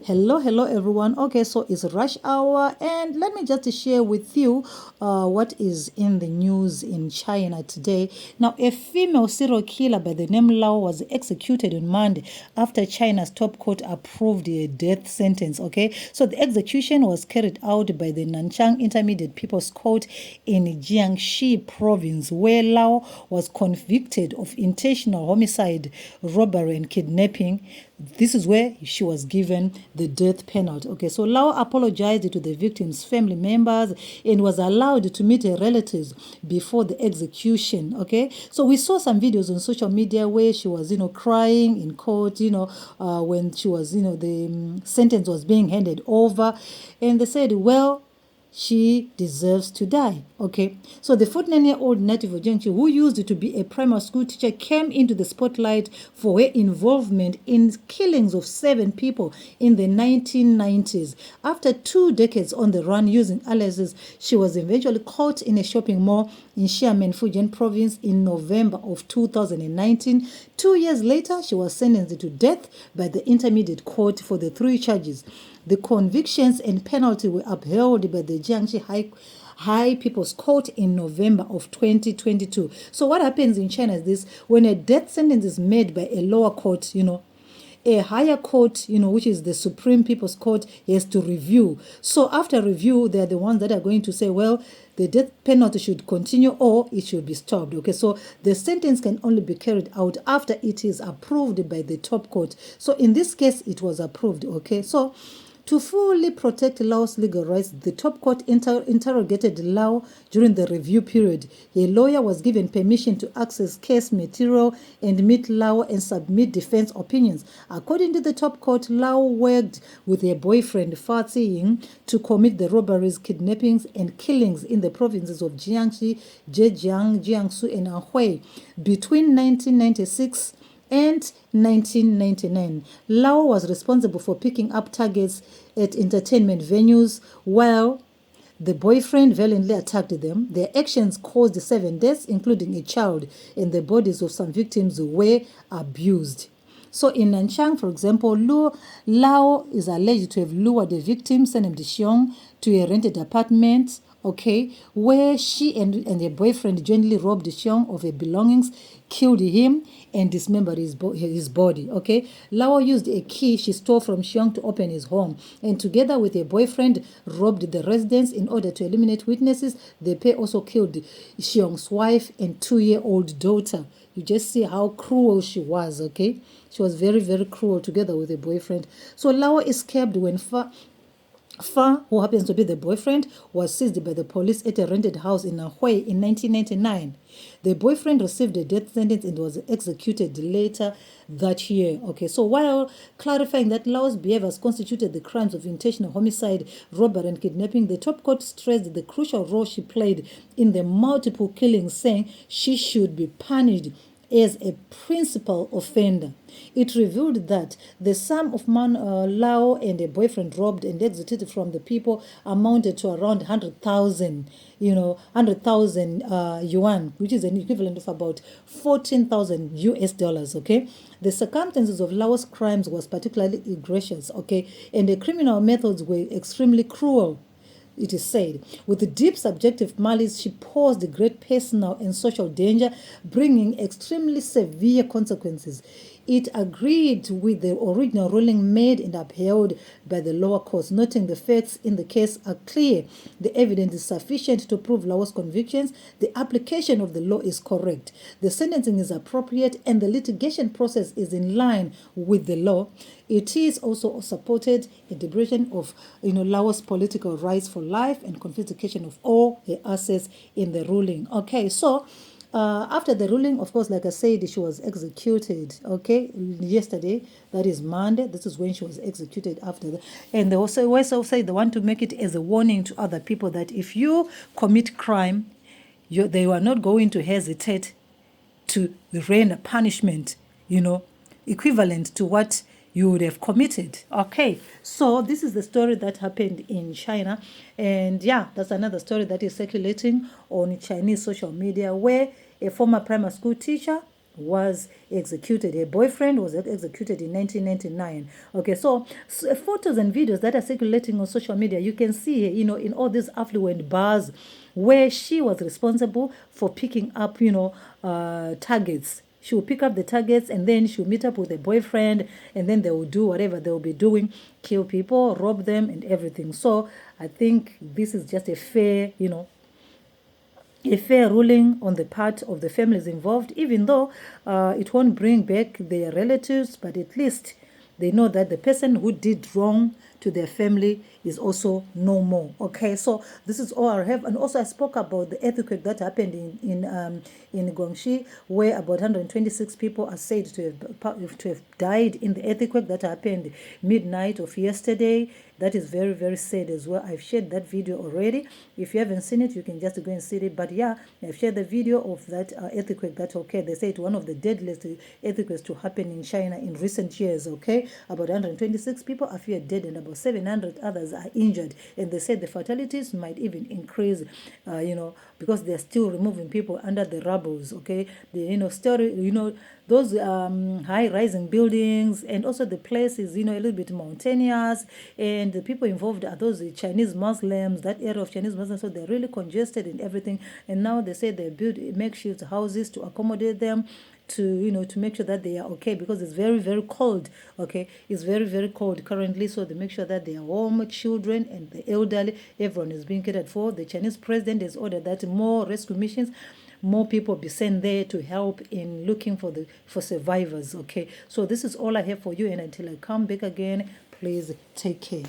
Hello everyone. Okay, so it's rush hour, and let me just share with you what is in the news in China today. Now, a female serial killer by the name Lao was executed on Monday after China's top court approved a death sentence. Okay, so the execution was carried out by the Nanchang Intermediate People's Court in Jiangxi province, where Lao was convicted of intentional homicide, robbery, and kidnapping. This is where she was given the death penalty. Okay, so Lau apologized to the victims' family members and was allowed to meet her relatives before the execution. Okay, so we saw some videos on social media where she was, crying in court, when she was, the sentence was being handed over, and they said, well, she deserves to die. Okay, so the 49-year-old native of Jiangxi, who used to be a primary school teacher, came into the spotlight for her involvement in killings of 7 people in the 1990s. After 2 decades on the run using aliases, she was eventually caught in a shopping mall in Xiamen, Fujian province in November of 2019. 2 years later, she was sentenced to death by the Intermediate Court for the 3 charges. The convictions and penalty were upheld by the Jiangxi High People's Court in November of 2022. So what happens in China is this: when a death sentence is made by a lower court, a higher court, which is the Supreme People's Court, has to review. So after review, they're the ones that are going to say, well, the death penalty should continue or it should be stopped. Okay, so the sentence can only be carried out after it is approved by the top court. So in this case, it was approved. Okay, so to fully protect Lao's legal rights, the top court interrogated Lao during the review period. A lawyer was given permission to access case material and meet Lao and submit defense opinions. According to the top court, Lao worked with her boyfriend, Fa Ziying, to commit the robberies, kidnappings, and killings in the provinces of Jiangxi, Zhejiang, Jiangsu, and Anhui between 1996 and 1999. Lao was responsible for picking up targets at entertainment venues while the boyfriend violently attacked them. Their actions caused 7 deaths, including a child, and the bodies of some victims were abused. So in Nanchang, for example, Lao is alleged to have lured the victim, Senem Dishong, to a rented apartment, okay, where she and her boyfriend jointly robbed Xiong of her belongings, killed him, and dismembered his body. Okay, Lao used a key she stole from Xiong to open his home, and together with her boyfriend, robbed the residence in order to eliminate witnesses. The pair also killed Xiong's wife and 2-year-old daughter. You just see how cruel she was. Okay, she was very, very cruel together with her boyfriend. So Lao escaped when Fa, who happens to be the boyfriend, was seized by the police at a rented house in Anhui in 1999. The boyfriend received a death sentence and was executed later that year. Okay, so while clarifying that Lao's behaviors constituted the crimes of intentional homicide, robbery, and kidnapping, the top court stressed the crucial role she played in the multiple killings, saying she should be punished as a principal offender. It revealed that the sum of money Lao and a boyfriend robbed and exited from the people amounted to around 100,000, 100,000 yuan, which is an equivalent of about 14,000 US dollars. Okay, the circumstances of Lao's crimes was particularly egregious. Okay, and the criminal methods were extremely cruel. It is said, with the deep subjective malice, she posed great personal and social danger, bringing extremely severe consequences. It agreed with the original ruling made and upheld by the lower courts, noting the facts in the case are clear. The evidence is sufficient to prove Lao's convictions. The application of the law is correct. The sentencing is appropriate, and the litigation process is in line with the law. It is also supported a liberation of Lao's political rights for life and confiscation of all her assets in the ruling. Okay, so after the ruling, of course, like I said, she was executed. Okay, yesterday, that is Monday. This is when she was executed after that. And they also say they want to make it as a warning to other people that if you commit crime, they are not going to hesitate to render punishment, equivalent to what you would have committed. Okay, so this is the story that happened in China. And yeah, that's another story that is circulating on Chinese social media where a former primary school teacher was executed. Her boyfriend was executed in 1999. Okay, so, photos and videos that are circulating on social media, you can see, in all these affluent bars where she was responsible for picking up, targets. She will pick up the targets and then she'll meet up with a boyfriend and then they will do whatever they will be doing, kill people, rob them, and everything. So I think this is just a fair, a fair ruling on the part of the families involved, even though it won't bring back their relatives, but at least they know that the person who did wrong to their family is also no more. Okay, so this is all I have. And also I spoke about the earthquake that happened in Guangxi, where about 126 people are said to have died in the earthquake that happened midnight of yesterday. That is very, very sad as well. I've shared that video already. If you haven't seen it, you can just go and see it. But yeah, I've shared the video of that earthquake that occurred. They say it's one of the deadliest earthquakes to happen in China in recent years. Okay, about 126 people are feared dead and about 700 others are injured. And they said the fatalities might even increase, because they're still removing people under the rubbles. Okay, those high rising buildings, and also the place is, a little bit mountainous, and the people involved are those Chinese Muslims, that area of Chinese Muslims, so they're really congested and everything. And now they say they build makeshift houses to accommodate them, to make sure that they are okay, because it's very, very cold. Okay, it's very, very cold currently, so they make sure that they are warm. Children and the elderly, everyone is being catered for. The Chinese president has ordered that more rescue missions, more people be sent there to help in looking for survivors. Okay, so this is all I have for you, and until I come back again, please take care.